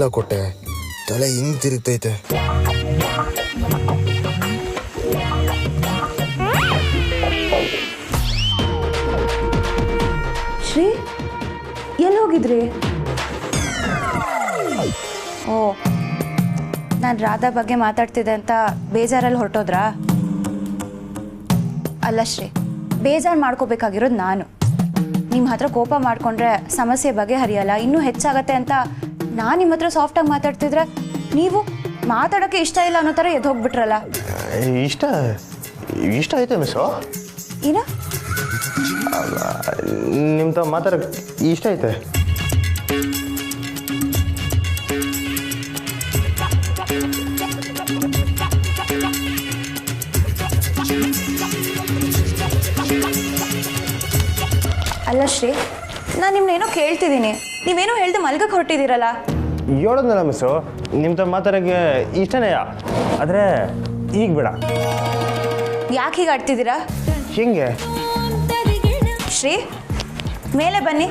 ಏನೆಲ್ಲ ಕೊಟ್ಟೆ, ತಲೆ ಹಿಂಗ್ ತಿರುಗ್ತೈತೆ. ಶ್ರೀ, ಎಲ್ಲಿ ಹೋಗಿದ್ರಿ? ಓ, ನಾನು ರಾಧಾ ಬಗ್ಗೆ ಮಾತಾಡ್ತಿದ್ದೆ ಅಂತ ಬೇಜಾರಲ್ಲಿ ಹೊರಟೋದ್ರಾ? ಅಲ್ಲ ಶ್ರೀ, ಬೇಜಾರು ಮಾಡ್ಕೋಬೇಕಾಗಿರೋದು ನಾನು. ನಿಮ್ಮ ಹತ್ರ ಕೋಪ ಮಾಡಿಕೊಂಡ್ರೆ ಸಮಸ್ಯೆ ಬಗೆಹರಿಯಲ್ಲ, ಇನ್ನೂ ಹೆಚ್ಚಾಗತ್ತೆ ಅಂತ ನಾನು ನಿಮ್ಮ ಹತ್ರ ಸಾಫ್ಟಾಗಿ ಮಾತಾಡ್ತಿದ್ರೆ ನೀವು ಮಾತಾಡೋಕ್ಕೆ ಇಷ್ಟ ಇಲ್ಲ ಅನ್ನೋ ಥರ ಎದ್ದು ಹೋಗ್ಬಿಟ್ರಲ್ಲ. ಇಷ್ಟ ಆಯ್ತಾ ಮಿಸ್ಸು? ಏನ ನಿಮ್ಮ ತ ಮಾತಾಡೋಕ್ಕೆ ಇಷ್ಟ ಐತೆ. ಅಲ್ಲ ಶ್ರೀ, ನಾನು ನಿಮ್ಮನ್ನೇನೋ ಕೇಳ್ತಿದ್ದೀನಿ, ನೀವೇನೋ ಹೇಳ್ದೆ ಮಲ್ಗಕ್ಕೆ ಹೊರಟಿದ್ದೀರಲ್ಲ. ಹೇಳೋದ್ನಲ್ಲ ಮಿಸ್ಸು, ನಿಮ್ಮ ತ ಮಾತಾಡೋಕ್ಕೆ ಇಷ್ಟನೇ, ಆದರೆ ಈಗ ಬೇಡ. ಯಾಕೆ ಹೀಗೆ ಆಡ್ತಿದ್ದೀರಾ? ಹಿಂಗೆ ಶ್ರೀ, ಮೇಲೆ ಬನ್ನಿ.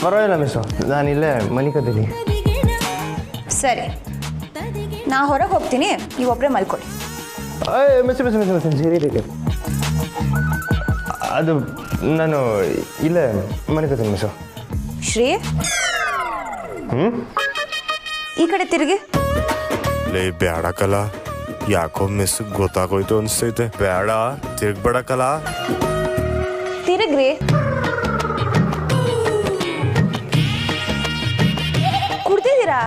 ಪರವಾಗಿಲ್ಲ ಮಿಸ್ಸು, ನಾನಿಲ್ಲೇ ಮನಿಕದ್ದೀನಿ. ಸರಿ, ನಾ ಹೊರಗೆ ಹೋಗ್ತೀನಿ, ನೀವೊಬ್ಬರೇ ಮಲ್ಕೊಳ್ಳಿ. ಮಿಸ್ ಅದು ನಾನು ಇಲ್ಲೇ ಮನಿಕತೀನಿ ಮಿಸ್ಸು. ಶ್ರೀ, ಈ ಕಡೆ ತಿರುಗಿ. ಲೇ ಬೇಡಕಲ್ಲ, ಯಾಕೋ ಮಿಸ್ ಗೊತ್ತಾಗೋಯ್ತು ಅನ್ಸ್ತೈತೆ. ಬೇಡ, ತಿರ್ಗ್ಬೇಡಕಲ್ಲ. ತಿರುಗ್ರಿ. ಕುಡ್ದಿದ್ದೀರಾ?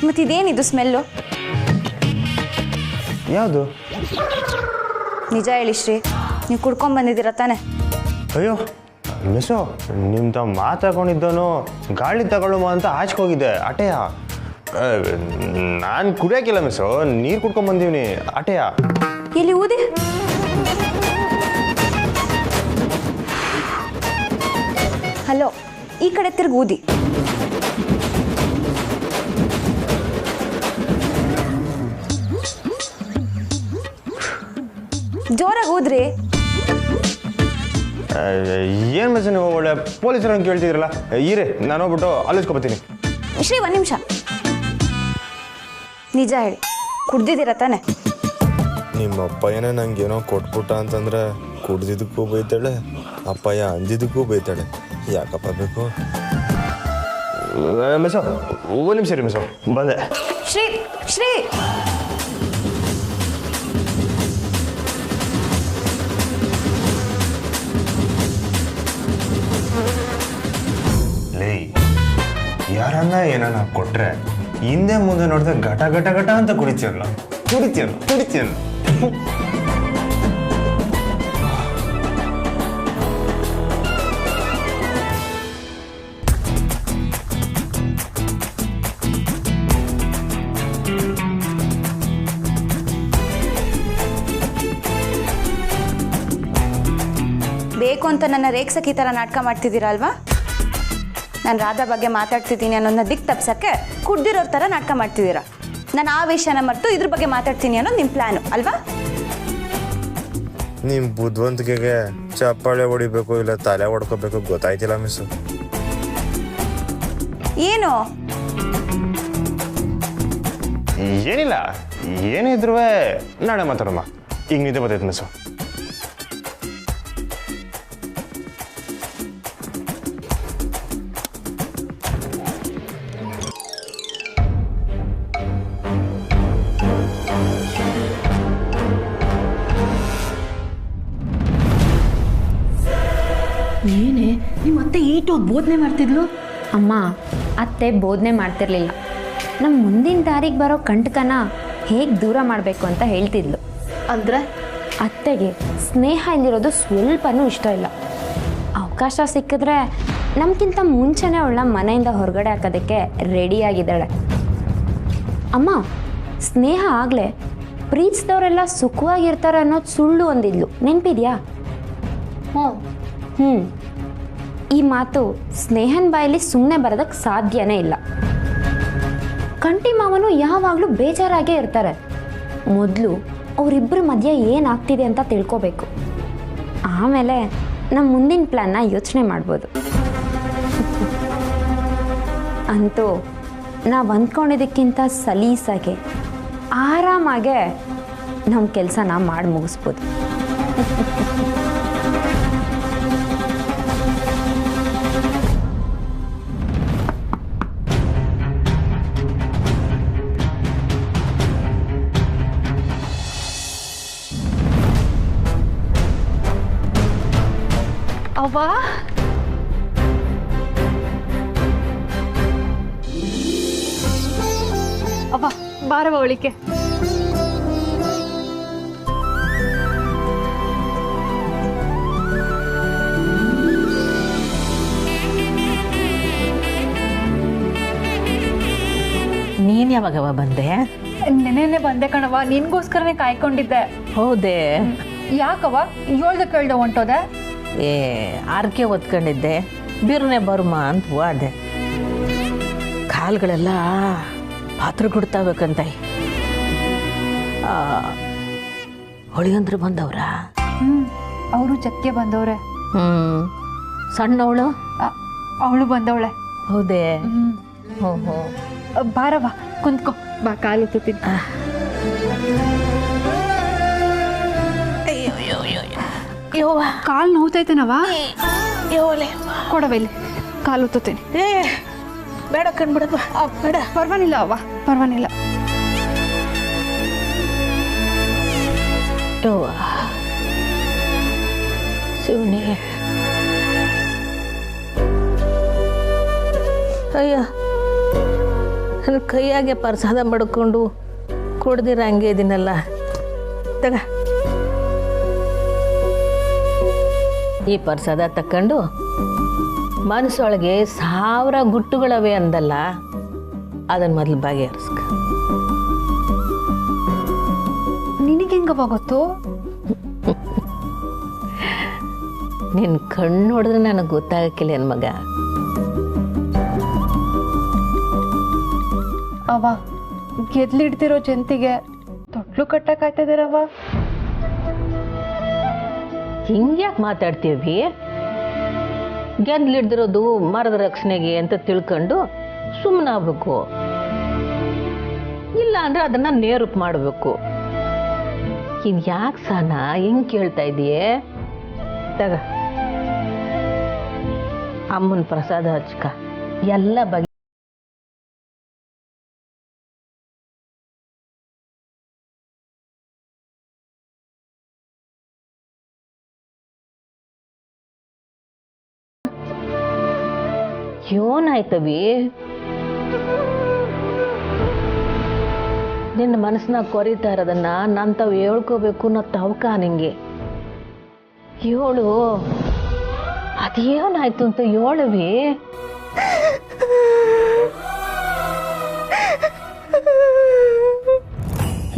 ಮತ್ತಿದೇನಿದು ಸ್ಮೆಲ್ಲು? ಯಾವುದು? ನಿಜ ಹೇಳಿ ಶ್ರೀ, ನೀವು ಕುಡ್ಕೊಂಡ್ ಬಂದಿದ್ದೀರ ತಾನೆ? ಅಯ್ಯೋ ಮಿಸ್ಸು, ನಿಮ್ಮ ತ ಮಾತಾಡ್ಕೊಂಡಿದ್ದವನು ಗಾಳಿ ತಗೊಳ್ಳುವ ಅಂತ ಆಚ್ಕೋಗಿದ್ದೆ ಅಟೆಯ. ನಾನು ಕುಡಿಯೋಕ್ಕಿಲ್ಲ ಮಿಸ್ಸು, ನೀರು ಕುಡ್ಕೊಂಡ್ ಬಂದೀನಿ ಅಟೆಯ. ಎಲ್ಲಿ ಊದಿ? ಹಲೋ, ಈ ಕಡೆ ತಿರ್ಗಿ ಊದಿ. ಜೋರಾಗಿ ಊದ್ರಿ. ಏನು ಮಿಸ್ ನೀವು ಒಳ್ಳೆ ಪೊಲೀಸರನ್ನು ಕೇಳ್ತಿದ್ರಲ್ಲ, ಇರೇ ನಾನು ಹೋಗ್ಬಿಟ್ಟು ಆಲೋಚ್ಕೊಬತ್ತೀನಿ. ಶ್ರೀ, ಒಂದು ನಿಮಿಷ. ನಿಜ ಹೇಳಿ, ಕುಡ್ದಿದ್ದೀರ ತಾನೆ? ನಿಮ್ಮ ಅಪ್ಪಯ್ಯನೇ ನಂಗೇನೋ ಕೊಟ್ಬಿಟ್ಟ ಅಂತಂದ್ರೆ ಕುಡ್ದಿದ್ದಕ್ಕೂ ಬೈತಾಳೆ, ಅಪ್ಪಯ್ಯ ಅಂದಿದ್ದಕ್ಕೂ ಬೈತಾಳೆ. ಯಾಕಪ್ಪ ಬೇಕು? ಮಿಸ್ಸು, ಒಂದು ನಿಮಿಷ ರೀ ಮಿಸ್ಸು, ಬಂದೆ. ಶ್ರೀ, ಶ್ರೀ, ಯಾರನ್ನ ಏನನ್ನ ಕೊಟ್ರೆ ಹಿಂದೆ ಮುಂದೆ ನೋಡಿದ್ರೆ ಘಟ ಘಟ ಘಟ ಅಂತ ಕುಡಿತೀರಲ್ಲ. ಬೇಕು ಅಂತ ನನ್ನ ರೇಕ್ಸಕ್ಕೆ ಈ ಥರ ನಾಟಕ ಮಾಡ್ತಿದ್ದೀರಾ ಅಲ್ವಾ? ನಾನು ರಾಧಾ ಬಗ್ಗೆ ಮಾತಾಡ್ತಿದ್ದೀನಿ ಅನ್ನೋದನ್ನ ದಿಕ್ ತಪ್ಸಕ್ಕೆ ಕುಡ್ದಿರೋರ ಥರ ನಾಟಕ ಮಾಡ್ತಿದ್ದೀರಾ. ನಾನು ಆ ವಿಷಯನ ಮರೆತು ಇದ್ರ ಬಗ್ಗೆ ಮಾತಾಡ್ತೀನಿ ಅನ್ನೋದು ನಿಮ್ಮ ಪ್ಲ್ಯಾನು ಅಲ್ವಾ? ನಿಮ್ಮ ಬುದ್ಧಿವಂತಿಕೆಗೆ ಚಪ್ಪಾಳೆ ಹೊಡಿಬೇಕು ಇಲ್ಲ ತಲೆ ಹೊಡ್ಕೋಬೇಕು ಗೊತ್ತಾಯ್ತಿಲ್ಲ ಮಿಸ್ಸು. ಏನು? ಏನಿಲ್ಲ, ಏನಿದ್ರು ನಾಳೆ ಮಾತಾಡೋಣ. ಈಗ ನಿದ್ದೆ ಬರ್ತೈತೆ ಮಿಸ್ಸು. ಏನೇ ನಿಮ್ಮ ಅತ್ತೆ ಈಟೋದು ಬೋಧನೆ ಮಾಡ್ತಿದ್ಲು? ಅಮ್ಮ, ಅತ್ತೆ ಬೋಧನೆ ಮಾಡ್ತಿರ್ಲಿಲ್ಲ, ನಮ್ಮ ಮುಂದಿನ ದಾರಿಗೆ ಬರೋ ಕಂಟಕನ ಹೇಗೆ ದೂರ ಮಾಡಬೇಕು ಅಂತ ಹೇಳ್ತಿದ್ಲು. ಅಂದರೆ ಅತ್ತೆಗೆ ಸ್ನೇಹ ಇಲ್ಲಿರೋದು ಸ್ವಲ್ಪನೂ ಇಷ್ಟ ಇಲ್ಲ. ಅವಕಾಶ ಸಿಕ್ಕಿದ್ರೆ ನಮ್ಗಿಂತ ಮುಂಚೆನೇ ಅವಳ ಮನೆಯಿಂದ ಹೊರಗಡೆ ಹಾಕೋದಕ್ಕೆ ರೆಡಿಯಾಗಿದ್ದಾಳೆ. ಅಮ್ಮ, ಸ್ನೇಹ ಆಗಲೇ ಪ್ರೀತಿಸಿದವರೆಲ್ಲ ಸುಖವಾಗಿರ್ತಾರೆ ಅನ್ನೋದು ಸುಳ್ಳು ಅಂದಿದ್ಲು, ನೆನಪಿದ್ಯಾ? ಈ ಮಾತು ಸ್ನೇಹನ್ ಬಾಯಲ್ಲಿ ಸುಮ್ಮನೆ ಬರೋದಕ್ಕೆ ಸಾಧ್ಯನೇ ಇಲ್ಲ. ಕಂಟಿ ಮಾವನು ಯಾವಾಗಲೂ ಬೇಜಾರಾಗೇ ಇರ್ತಾರೆ. ಮೊದಲು ಅವರಿಬ್ಬರ ಮಧ್ಯೆ ಏನಾಗ್ತಿದೆ ಅಂತ ತಿಳ್ಕೋಬೇಕು, ಆಮೇಲೆ ನಮ್ಮ ಮುಂದಿನ ಪ್ಲ್ಯಾನ್ನ ಯೋಚನೆ ಮಾಡ್ಬೋದು. ಅಂತೂ ನಾವು ಅಂದ್ಕೊಂಡಿದ್ದಕ್ಕಿಂತ ಸಲೀಸಾಗೆ ಆರಾಮಾಗೆ ನಮ್ಮ ಕೆಲಸ ನಾವು ಮಾಡಿ ಮುಗಿಸ್ಬೋದು. ಅವ್ವ ಅವ್ವ ಬಾರವ ಒಳಿಕೆ. ನೀನು ಯಾವಾಗವ ಬಂದೆ? ನೆನೆನೆ ಬಂದೆ ಕಣವ, ನಿನ್ಗೋಸ್ಕರನೇ ಕಾಯ್ಕೊಂಡಿದ್ದೆ. ಹೌದೇ? ಯಾಕವ ಹೇಳ್ದೆ ಕೇಳ್ದೆ ಹೊಂಟೋದೆ? ಆರ್ಕೆ ಒತ್ಕೊಂಡಿದ್ದೆ, ಬಿರ್ನೆ ಬರ್ಮ ಅಂತ ಹೋದೆ. ಕಾಲುಗಳೆಲ್ಲ ಪಾತ್ರ ಕೊಡ್ತಾಬೇಕಂತ. ಹೊಳಿಯಂದ್ರೆ ಬಂದವ್ರ? ಅವರು ಜಕ್ಕೆ ಬಂದವ್ರೆ. ಸಣ್ಣವಳು? ಅವಳು ಬಂದವಳೆ. ಹೌದೇ? ಹ್ಞೂ ಹ್ಞೂ. ಬಾರವ ಕುಂತ್ಕೋ, ಬಾ ಕಾಲು ತುತ್ತೀನಿ. ಯವ್ವ ಕಾಲು ನೋವ್ತೈತೆನವ? ಯೋಲೆ ಕೊಡವ ಇಲ್ಲಿ, ಕಾಲು ತುತ್ತೀನಿ. ಬೇಡ ಕಣ್ಬಿಡಪ್ಪ. ಬೇಡ. ಪರವಾಗಿಲ್ಲ ಅವ್ವ, ಪರವಾಗಿಲ್ಲ. ಯವ್ವ ಶಿವನೇ, ಅಯ್ಯ ನನ್ನ ಕೈಯಾಗೆ ಪ್ರಸಾದ ಮಾಡ್ಕೊಂಡು ಕುಡ್ದಿರ ಹಂಗೆ ಇದೀನಲ್ಲ. ತಗ ಈ ಪ್ರಸಾದ ತಕ್ಕೊಂಡು ಮನಸ್ಸೊಳಗೆ 1000 ಗುಟ್ಟುಗಳವೆ ಅಂದಲ್ಲ, ಅದನ್ನು ಮೊದಲು ಬಗೆಹರಿಸ್ಕ. ನಿನಗೆಂಗವ ಗೊತ್ತು? ನಿನ್ನ ಕಣ್ಣು ನೋಡಿದ್ರೆ ನನಗೆ ಗೊತ್ತಾಗಕ್ಕಿಲ್ಲ ನನ್ನ ಮಗ. ಅವ ಗೆದ್ಲಿಡ್ತಿರೋ ಜಂತಿಗೆ ತೊಟ್ಲು ಕಟ್ಟಕ್ಕಾಯ್ತದಿರವ? ಹಿಂಗ್ಯಾಕೆ ಮಾತಾಡ್ತೀವಿ? ಗೆದ್ಲಿಡ್ದಿರೋದು ಮರದ ರಕ್ಷಣೆಗೆ ಅಂತ ತಿಳ್ಕೊಂಡು ಸುಮ್ಮನಾಗಬೇಕು. ಇಲ್ಲ ಅಂದ್ರೆ ಅದನ್ನ ನೇರಕ್ಕೆ ಮಾಡಬೇಕು. ಇದು ಯಾಕೆ ಸಾನ ಹಿಂಗೆ ಕೇಳ್ತಾ ಇದೀಯೇ? ತಗ ಅಮ್ಮನ ಪ್ರಸಾದ ಹಚ್ಕ, ಎಲ್ಲ ಬಗೆ. ಏನಾಯ್ತವಿ? ನಿನ್ನ ಮನಸ್ಸನ್ನ ಕೊರಿತಾ ಇರೋದನ್ನ ನಾನು ತಾವು ಹೇಳ್ಕೋಬೇಕು ಅನ್ನೋ ತವಕ ನಿಂಗೆ. ಹೇಳು, ಅದೇನಾಯ್ತು ಅಂತ ಹೇಳವಿ.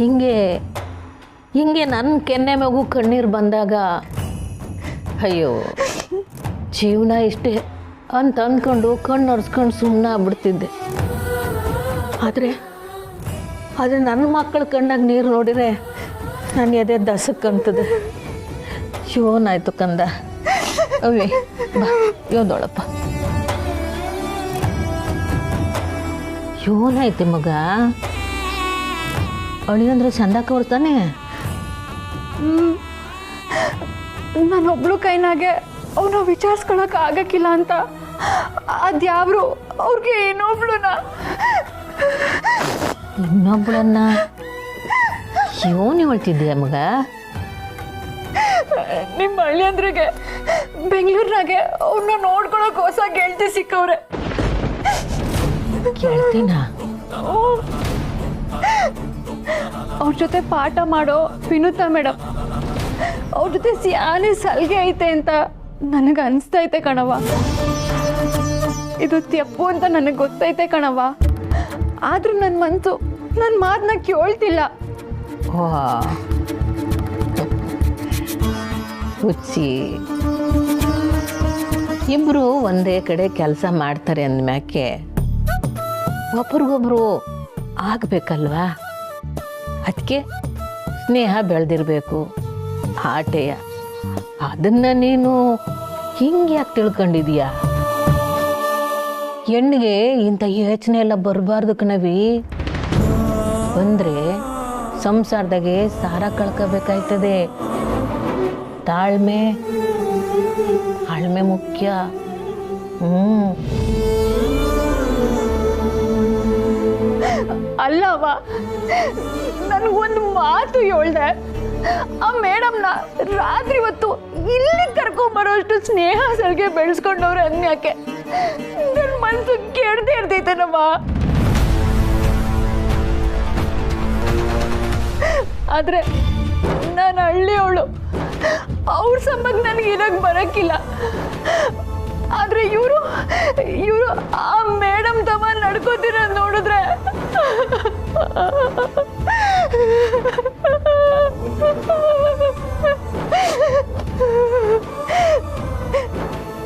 ಹಿಂಗೆ ಹಿಂಗೆ ನನ್ನ ಕೆನ್ನೆ ಮಗು ಕಣ್ಣೀರು ಬಂದಾಗ ಅಯ್ಯೋ ಜೀವನ ಇಷ್ಟೇ ಅಂತ ಅಂದ್ಕೊಂಡು ಕಣ್ಣು ಒರೆಸ್ಕೊಂಡು ಸುಮ್ಮನೆ ಆಗ್ಬಿಡ್ತಿದ್ದೆ. ಆದರೆ ನನ್ನ ಮಕ್ಕಳ ಕಣ್ಣಾಗ ನೀರು ನೋಡಿದರೆ ನಾನು ಎದೆ ದಸಕ್ಕಂತದೆ. ಶಿವನಾಯ್ತು ಕಂದ. ಅವೇ ಬಾ ಯೋದೊಳಪ್ಪ. ಶಿವನಾಯ್ತು ಮಗ. ಅಳಿಯಂದ್ರೆ ಚಂದಕ್ಕೆ ಹೊರ್ತಾನೆ. ನಾನೊಬ್ಳು ಕೈನಾಗೆ ಅವನ್ನ ವಿಚಾರಿಸ್ಕೊಳಕ್ ಆಗಕ್ಕಿಲ್ಲ ಅಂತ ಅದ್ಯಾವ್ರು ಅವ್ರಿಗೆ ಇನ್ನೊಬ್ಳನ್ನ ಶಿವನೇ ಹೇಳ್ತಿದ್ದೀಯ ಮಗ? ನಿಮ್ಮ ಹಳ್ಳಿಯಂದ್ರಿಗೆ ಬೆಂಗಳೂರಿನಾಗೆ ಅವ್ರನ್ನ ನೋಡ್ಕೊಳಕ್ ಹೊಸ ಗೆಳತಿ ಸಿಕ್ಕವ್ರೆ. ಕೇಳ್ತೀನ? ಅವ್ರ ಜೊತೆ ಪಾಠ ಮಾಡೋ ವಿನುತಾ ಮೇಡಮ್, ಅವ್ರ ಜೊತೆ ಸಿಯಾನೆ ಸಲ್ಗೆ ಐತೆ ಅಂತ ನನಗೆ ಅನಿಸ್ತೈತೆ ಕಣವ. ಇದು ತಪ್ಪು ಅಂತ ನನಗೆ ಗೊತ್ತೈತೆ ಕಣವ. ಆದ್ರೂ ನನ್ನ ಮನಸ್ಸು ನನ್ನ ಮಾತನ್ನ ಕೇಳ್ತಿಲ್ಲ. ಹುಚ್ಚಿ, ಇಬ್ರು ಒಂದೇ ಕಡೆ ಕೆಲಸ ಮಾಡ್ತಾರೆ ಅಂದ್ಮ್ಯಾಕೆ ಒಬ್ರಿಗೊಬ್ರು ಆಗ್ಬೇಕಲ್ವಾ? ಅದಕ್ಕೆ ಸ್ನೇಹ ಬೆಳೆದಿರ್ಬೇಕು, ಆಟೆಯ. ಅದನ್ನ ನೀನು ಹಿಂಗೆ ಯಾಕೆ ತಿಳ್ಕೊಂಡಿದೀಯ? ಹೆಣ್ಣಿಗೆ ಇಂಥ ಯೋಚನೆ ಎಲ್ಲ ಬರಬಾರ್ದು ಕಣವಿ. ಬಂದರೆ ಸಂಸಾರದಾಗೆ ಸಾರ ಕಳ್ಕೋಬೇಕಾಯ್ತದೆ. ತಾಳ್ಮೆ ಮುಖ್ಯ. ಅಲ್ಲವ, ನನಗೊಂದು ಮಾತು ಹೇಳ್ದೆ. ಆ ಮೇಡಮ್ನ ರಾತ್ರಿ ಹೊತ್ತು ಇಲ್ಲಿ ಕರ್ಕೊಂಬರೋಷ್ಟು ಸ್ನೇಹ ಸಲ್ಗೆ ಬೆಳೆಸ್ಕೊಂಡವ್ರೆ ಅನ್ಯಾಕೆ ನನ್ನ ಮನಸ್ಸು ಕೆಡ್ದೇ ಇರ್ತೈತೇನಮ್ಮ. ಆದ್ರೆ ನಾನು ಹಳ್ಳಿಯವಳು, ಅವ್ರ ಸಂಬಂಧ ನನಗೆ ಇರಕ್ಕೆ ಬರೋಕ್ಕಿಲ್ಲ. ಆದ್ರೆ ಇವರು ಆ ಮೇಡಮ್ ತಮ್ಮ ನಡ್ಕೋತಿರೋ ನೋಡಿದ್ರೆ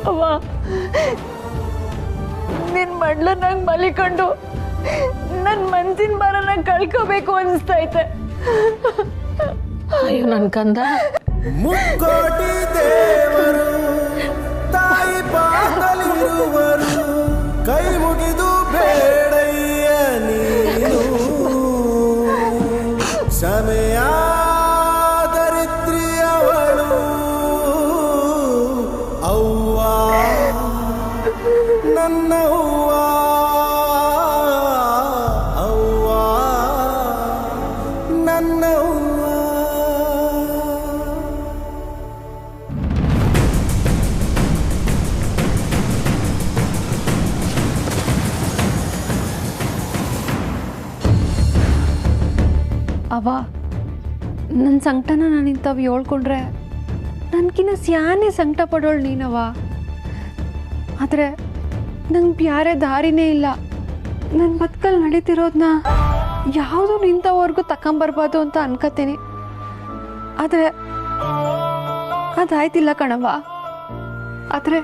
ಅವ್ವ, ನಿನ್ ಮಡ್ಲನ್ನಾಗ ಮಲಿಕೊಂಡು ನನ್ನ ಮನ್ಸಿನ ಭಾರನ ಕಳ್ಕೋಬೇಕು ಅನಿಸ್ತೈತೆ. ಅಯ್ಯೋ ನನ್ನ ಕಂದ. ಮುಕ್ಕೋಟಿ ದೇವರು ತಾಯಿ ಪಾದಲಿರುವರು, ಕೈ ಮುಗಿದು ಬೇಡಯ್ಯ ನೀನು. ಸಮಯ ದರಿದ್ರಿಯವಳು ಅವ್ವ, ನನ್ನವ್ವ ಅವ್ವ, ನನ್ನವ್ವ. ಅವ, ನನ್ನ ಸಂಕಟನ ನಾನು ಇಂಥವು ಹೇಳ್ಕೊಂಡ್ರೆ ನನ್ಕಿನ್ನ ಸ್ಯಾನೆ ಸಂಕಟ ಪಡೋಳು ನೀನವ. ಆದರೆ ನಂಗೆ ಬ್ಯಾರೆ ದಾರಿನೇ ಇಲ್ಲ. ನನ್ನ ಬದುಕಲ್ಲಿ ನಡೀತಿರೋದನ್ನ ಯಾವುದೂ ನಿಂತವರೆಗೂ ತಗೊಂಬರ್ಬಾರ್ದು ಅಂತ ಅನ್ಕೋತೀನಿ. ಆದರೆ ಅದಾಯ್ತಿಲ್ಲ ಕಣವ. ಆದರೆ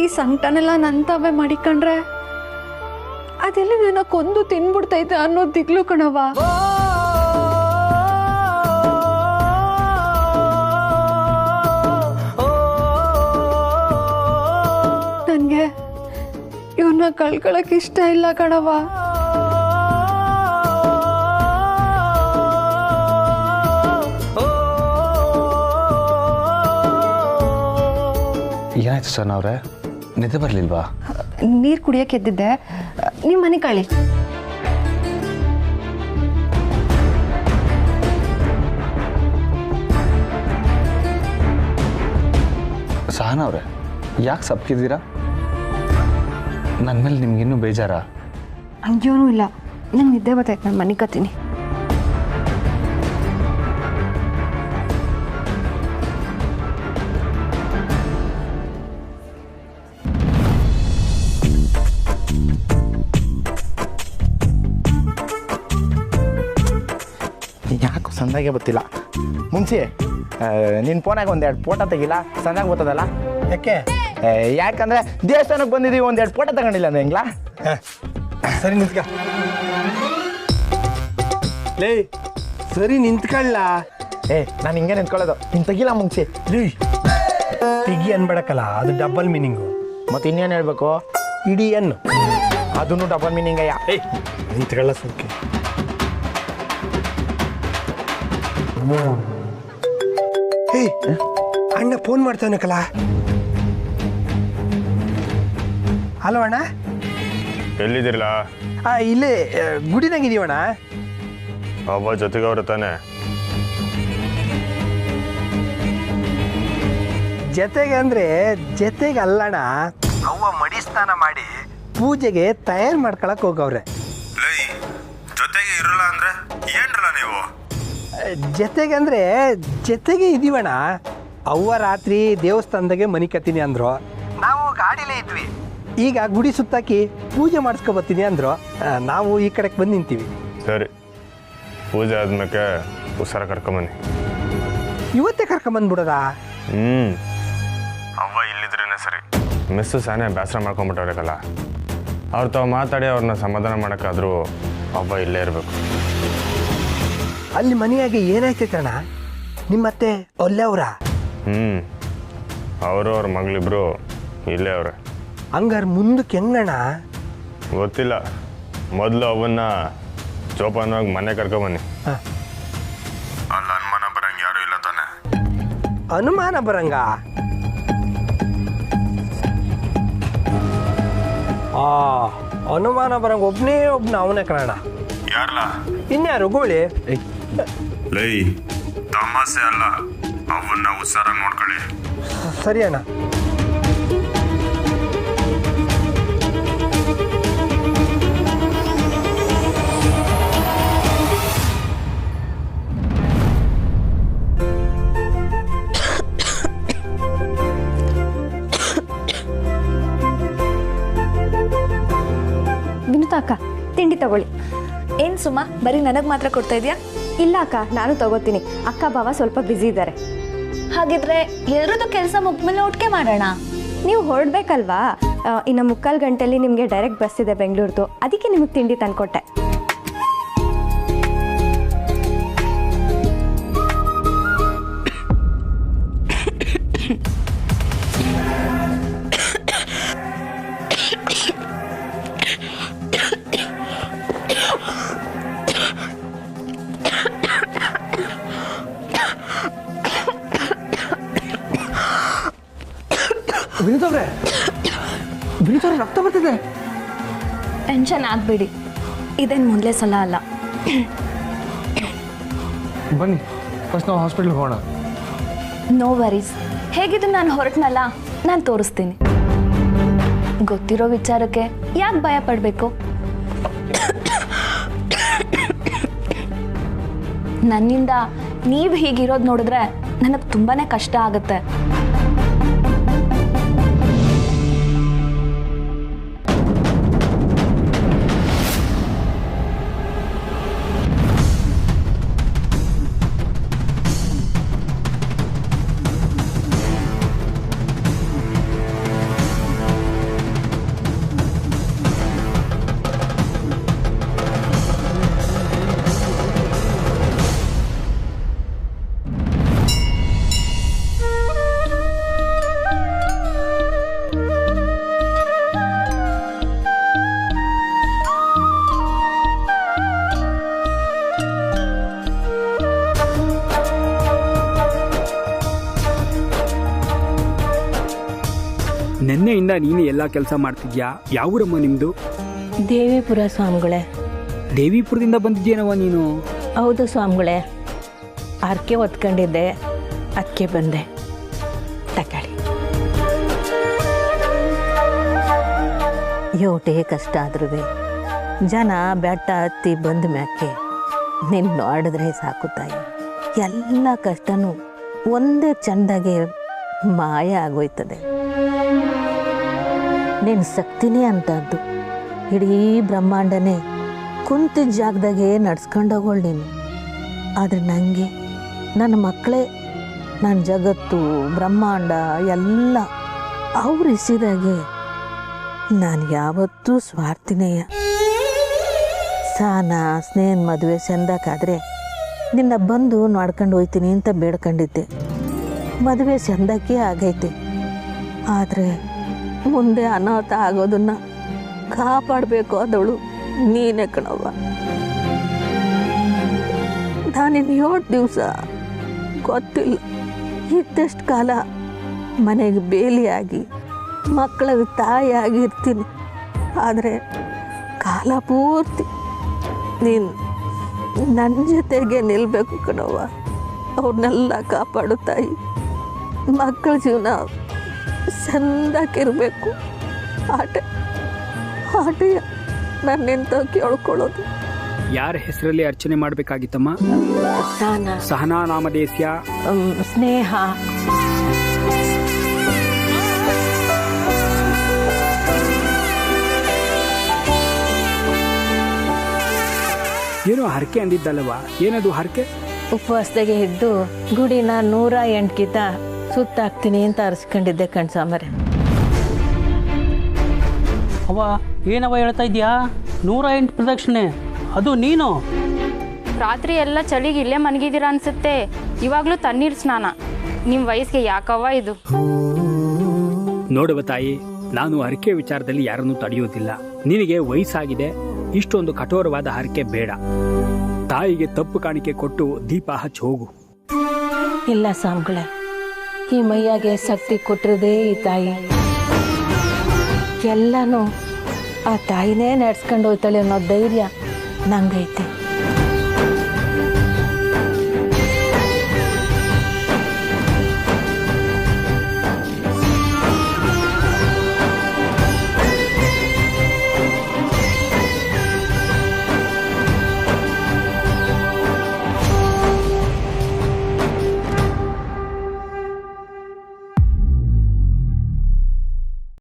ಈ ಸಂಕಟನೆಲ್ಲ ನಂತವೇ ಮಾಡಿಕೊಂಡ್ರೆ ಅದೆಲ್ಲ ನನ್ನ ಕೊಂದು ತಿನ್ಬಿಡ್ತೈತೆ ಅನ್ನೋ ದಿಗ್ಲು ಕಣವ. ನನಗೆ ಇವನ್ನ ಕಳ್ಕೊಳಕ್ ಇಷ್ಟ ಇಲ್ಲ ಕಣವ. ಏನಾಯ್ತು ಸರ್ ಅವ್ರೆ, ನಿದ್ದೆ ಬರಲಿಲ್ವಾ? ನೀರು ಕುಡಿಯಕ್ಕೆ ಎದ್ದಿದ್ದೆ, ನಿಮ್ಮ ಮನೆ ಕಳಿ. ಸಹನಾ ಅವ್ರೆ, ಯಾಕೆ ಸಪ್ಕಿದ್ದೀರಾ? ನನ್ನ ಮೇಲೆ ನಿಮ್ಗಿನ್ನೂ ಬೇಜಾರಾ? ಹಂಗೇನೂ ಇಲ್ಲ, ನಂಗೆ ನಿದ್ದೆ ಬರ್ತೈತೆ, ನಾನು ಮನೆ ಕತ್ತೀನಿ. ಯಾಕೆ ಸಂದಾಗೆ ಗೊತ್ತಿಲ್ಲ. ಮುಂಚೆ ನಿನ್ನ ಫೋನಾಗ ಒಂದೆರಡು ಫೋಟೋ ತೆಗಿಲ್ಲ, ಸಂದಾಗ ಗೊತ್ತದಲ್ಲ. ಯಾಕೆ? ಯಾಕಂದ್ರೆ ದೇವಸ್ಥಾನಕ್ಕೆ ಬಂದಿದ್ದೀವಿ, ಒಂದೆರಡು ಫೋಟೋ ತಗೊಂಡಿಲ್ಲ ಅಂದ್ರೆ ಹೆಂಗ್ಲಾ? ಸರಿ ನಿಂತ್ಕ. ಲೇ ಸರಿ ನಿಂತ್ಕೊಳ್ಳ. ನಾನು ಹಿಂಗೆ ನಿಂತ್ಕೊಳ್ಳೋದು, ನೀನು ತೆಗಿಲ್ಲ ಮುಂಚೆ. ಟಿಗಿ ಅನ್ಬೇಡಕ್ಕಲ್ಲ, ಅದು ಡಬಲ್ ಮೀನಿಂಗು. ಮತ್ತೆ ಇನ್ನೇನು ಹೇಳ್ಬೇಕು? ಇಡೀ ಅನ್ನು, ಅದನ್ನು ಡಬಲ್ ಮೀನಿಂಗ್ ಅಯ್ಯ. ನಿಂತ್ಕೊಳ್ಳ ಸುಖಿ. ಅಣ್ಣ ಫೋನ್ ಮಾಡ್ತಾವನಕ್ಕಲ್ಲ. ಹಲೋ ಅಣ್ಣ. ಎಲ್ಲಿದ್ದೀರಲ್ಲ? ಇಲ್ಲೇ ಗುಡಿನಾಗಿದೀವಣ್ಣ. ಒಬ್ಬ ಜೊತೆಗೆ ಅವ್ರ ತಾನೆ? ಜೊತೆಗೆ ಅಂದ್ರೆ ಜೊತೆಗೆ ಅಲ್ಲಣ್ಣ, ಅವ್ವ ಮಡಿ ಸ್ನಾನ ಮಾಡಿ ಪೂಜೆಗೆ ತಯಾರು ಮಾಡ್ಕೊಳಕ್ ಹೋಗವ್ರೆ. ಜೊತೆಗೆ ಇರಲ್ಲ ಅಂದ್ರೆ ಏನ್ರಲ್ಲ ನೀವು? ಜೊತೆಗೆ ಅಂದ್ರೆ ಜೊತೆಗೆ ಇದೀವಣ್ಣ. ಅವ್ವ ರಾತ್ರಿ ದೇವಸ್ಥಾನದಾಗೆ ಮನಿ ಕತ್ತೀನಿ ಅಂದ್ರು, ನಾವು ಗಾಡಿಲೇ ಇದ್ವಿ. ಈಗ ಗುಡಿ ಸುತ್ತಾಕಿ ಪೂಜೆ ಮಾಡಿಸ್ಕೊ ಬರ್ತೀನಿ ಅಂದ್ರು, ನಾವು ಈ ಕಡೆಗೆ ಬಂದು ನಿಂತೀವಿ. ಸರಿ, ಪೂಜೆ ಆದ್ಮೇಲೆ ಹುಷಾರ ಕರ್ಕೊಂಬನ್ನಿ. ಇವತ್ತೇ ಕರ್ಕೊಂಬಂದ್ಬಿಡೋದ? ಅವ್ವ ಇಲ್ಲಿದ್ರೇನೆ ಸರಿ. ಮಿಸ್ಸು ಸಾನೆ ಬೇಸರ ಮಾಡ್ಕೊಂಬಿಟ್ಟವ್ರೇಕಲ್ಲ, ಅವ್ರ ತಾವು ಮಾತಾಡಿ ಅವ್ರನ್ನ ಸಮಾಧಾನ ಮಾಡೋಕ್ಕಾದ್ರೂ ಅವ್ವ ಇಲ್ಲೇ ಇರಬೇಕು. ಅಲ್ಲಿ ಮನೆಯಾಗೆ ಏನಾಯ್ತೈತಣ್ಣ? ನಿಮ್ಮತ್ತೆ ಒಲ್ಲೆ ಅವರ? ಅವರು ಅವ್ರ ಮಗಳಿಬ್ರು ಇಲ್ಲೇ ಅವ್ರೆ. ಹಂಗಾರೆ ಮುಂದಕ್ಕೆ ಹೆಂಗಣ್ಣ? ಗೊತ್ತಿಲ್ಲ, ಮೊದಲು ಅವನ್ನ ಜೋಪಾನವಾಗಿ ಮನೆ ಕರ್ಕೊಬನ್ನಿ. ಅಲ್ಲಿ ಅನುಮಾನ ಬರಂಗೆ ಯಾರೂ ಇಲ್ಲ ತಾನೆ? ಅನುಮಾನ ಬರಂಗ? ಅನುಮಾನ ಬರಂಗ ಒಬ್ಬನೇ ಅವನೇ ಕಣ. ಯಾರಲ್ಲ? ಇನ್ಯಾರು ಗೋಳಿ? ಲೈ ತಮಾಸೆ ಅಲ್ಲ, ಅವನ್ನ ಹುಷಾರಾಗಿ ನೋಡ್ಕೊಳ್ಳಿ. ಸರಿ ಅಣ್ಣ. ವಿನುತಾ ಅಕ್ಕ, ತಿಂಡಿ ತಗೊಳ್ಳಿ. ಏನು ಸುಮಾ, ಬರೀ ನನಗೆ ಮಾತ್ರ ಕೊಡ್ತಾ ಇದೆಯಾ? ಇಲ್ಲ ಅಕ್ಕ, ನಾನು ತಗೋತೀನಿ. ಅಕ್ಕ ಬಾವ ಸ್ವಲ್ಪ ಬ್ಯುಸಿ ಇದ್ದಾರೆ. ಹಾಗಿದ್ರೆ ಎಲ್ಲರದ್ದು ಕೆಲಸ ಮುಗ್ದ್ಮೇಲೆ ಒಟ್ಟಿಗೆ ಮಾಡೋಣ. ನೀವು ಹೊರಡ್ಬೇಕಲ್ವಾ? ಇನ್ನು 3/4 ಗಂಟೆಯಲ್ಲಿ ನಿಮಗೆ ಡೈರೆಕ್ಟ್ ಬಸ್ ಇದೆ ಬೆಂಗಳೂರ್ದು, ಅದಕ್ಕೆ ನಿಮಗೆ ತಿಂಡಿ ತಂದ್ಕೊಟ್ಟೆ. ವಿನುತವ್ರೆ, ರಕ್ತ ಬರ್ತಿದೆ. ಟೆನ್ಷನ್ ಆಗಬೇಡಿ, ಇದೇನು ಮೊದಲೇ ಸಲ ಅಲ್ಲ. ಬನ್ನಿ, ಫಸ್ಟ್ ನಾವು ಹಾಸ್ಪಿಟ್ಲ್ಗೆ ಹೋಗೋಣ. ನೋ ವರೀಸ್, ಹೇಗಿದ್ದು ನಾನು ಹೊರಟ್ನಲ್ಲ, ನಾನು ತೋರಿಸ್ತೀನಿ. ಗೊತ್ತಿರೋ ವಿಚಾರಕ್ಕೆ ಯಾಕೆ ಭಯ ಪಡಬೇಕು? ನನ್ನಿಂದ ನೀವು ಹೀಗಿರೋದು ನೋಡಿದ್ರೆ ನನಗೆ ತುಂಬಾ ಕಷ್ಟ ಆಗುತ್ತೆ. ನಿನ್ನೆಯಿಂದ ನೀನು ಎಲ್ಲ ಕೆಲಸ ಮಾಡ್ತಿದ್ಯಾ? ಯಾವ ಊರಮ್ಮ ನಿಮ್ಮದು? ದೇವಿಪುರ ಸ್ವಾಮಿಗಳೇ. ದೇವಿಪುರದಿಂದ ಬಂದಿದ್ಯೇನವ ನೀನು? ಹೌದು ಸ್ವಾಮಿಗಳೇ, ಹರಕೆ ಹೊತ್ಕೊಂಡಿದ್ದೆ, ಅದಕ್ಕೆ ಬಂದೆ. ತಗೊಳ್ಳಿ. ಯೋಟೇ ಕಷ್ಟ ಆದ್ರೂ ಜನ ಬೆಟ್ಟ ಹತ್ತಿ ಬಂದ ಮ್ಯಾಕೆ ನಿನ್ನ ನೋಡಿದ್ರೆ ಸಾಕು ತಾಯಿ. ಎಲ್ಲ ಕಷ್ಟನೂ ಒಂದೇ ಚಂದಾಗೆ ಮಾಯ ಆಗೋಯ್ತದೆ. ನಿನ್ನ ಶಕ್ತಿನೇ ಅಂತದ್ದು. ಇಡೀ ಬ್ರಹ್ಮಾಂಡನೇ ಕುಂತಿದ್ದ ಜಾಗದಾಗೆ ನಡ್ಸ್ಕೊಂಡೋಗೋಳು ನೀನು. ಆದರೆ ನನಗೆ ನನ್ನ ಮಕ್ಕಳೇ ನನ್ನ ಜಗತ್ತು, ಬ್ರಹ್ಮಾಂಡ ಎಲ್ಲ ಅವ್ರ ಇಸಿದಾಗೆ. ನಾನು ಯಾವತ್ತೂ ಸ್ವಾರ್ಥಿನೇಯ. ಸಾನ ಸ್ನೇಹನ ಮದುವೆ ಚಂದಕ್ಕಾದರೆ ನಿನ್ನ ಬಂದು ನೋಡ್ಕೊಂಡು ಹೋಯ್ತೀನಿ ಅಂತ ಬೇಡ್ಕೊಂಡಿದ್ದೆ. ಮದುವೆ ಚಂದಕ್ಕೆ ಆಗೈತೆ. ಆದರೆ ಮುಂದೆ ಅನಾಥ ಆಗೋದನ್ನು ಕಾಪಾಡಬೇಕು ಆದವಳು ನೀನೇ ಕಣವ್ವ. ನಾನಿನ್ನು 7 ದಿವಸ ಗೊತ್ತಿಲ್ಲ ಇದ್ದಷ್ಟು ಕಾಲ ಮನೆಗೆ ಬೇಲಿಯಾಗಿ ಮಕ್ಕಳಿಗೆ ತಾಯಿಯಾಗಿರ್ತೀನಿ. ಆದರೆ ಕಾಲ ಪೂರ್ತಿ ನೀನು ನನ್ನ ಜೊತೆಗೆ ನಿಲ್ಲಬೇಕು ಕಣವ್ವ. ಅವ್ರನ್ನೆಲ್ಲ ಕಾಪಾಡು ತಾಯಿ. ಮಕ್ಕಳ ಜೀವನ ಚಂದಾಗಿರಬೇಕು. ಆಟೆಯ ನನ್ನಿಂತ ಕೇಳ್ಕೊಳ್ಳೋದು. ಯಾರ ಹೆಸರಲ್ಲಿ ಅರ್ಚನೆ ಮಾಡಬೇಕಾಗಿತ್ತಮ್ಮ? ಸಹನಾ ನಾಮದೇಸ್ಯ, ಸ್ನೇಹ. ಏನೋ ಹರಕೆ ಅಂದಿದ್ದಲ್ಲವ, ಏನದು ಹರಕೆ? ಉಪವಾಸದಾಗೆ ಇದ್ದು ಗುಡಿನ 108 ಗಿಂತ ಸುತ್ತಾಕ್ತೀನಿ ಅಂತ ಅರ್ಸ್ಕೊಂಡಿದ್ದೆ ಕಣ್ಸಾಮರೆ. ಅವ ಏನವ ಹೇಳ್ತಾ ಇದೆಯಾ? 108 ಪ್ರದಕ್ಷಿಣೆ, ಅದು ನೀನು? ರಾತ್ರಿ ಎಲ್ಲ ಚಳಿಗೆ ಇಲ್ಲೇ ಮನಗಿದ್ದೀರಾ ಅನ್ಸುತ್ತೆ. ಇವಾಗಲೂ ತಣ್ಣೀರು ಸ್ನಾನ. ನಿಮ್ಮ ವಯಸ್ಸಿಗೆ ಯಾಕವ್ವ ಇದು? ನೋಡುವ ತಾಯಿ, ನಾನು ಹರಕೆ ವಿಚಾರದಲ್ಲಿ ಯಾರನ್ನೂ ತಡೆಯೋದಿಲ್ಲ. ನಿನಗೆ ವಯಸ್ಸಾಗಿದೆ, ಇಷ್ಟೊಂದು ಕಠೋರವಾದ ಹರಕೆ ಬೇಡ. ತಾಯಿಗೆ ತಪ್ಪು ಕಾಣಿಕೆ ಕೊಟ್ಟು ದೀಪ ಹಚ್ಚಿ ಹೋಗು. ಇಲ್ಲ ಸ್ವಾಮಿಗಳೇ, ಈ ಮೈಯಾಗೆ ಶಕ್ತಿ ಕೊಟ್ಟಿರೋದೇ ಈ ತಾಯಿ. ಎಲ್ಲನೂ ಆ ತಾಯಿನೇ ನಡ್ಸ್ಕೊಂಡು ಹೋಗ್ತಾಳೆ ಅನ್ನೋ ಧೈರ್ಯ ನಂಗೈತೆ.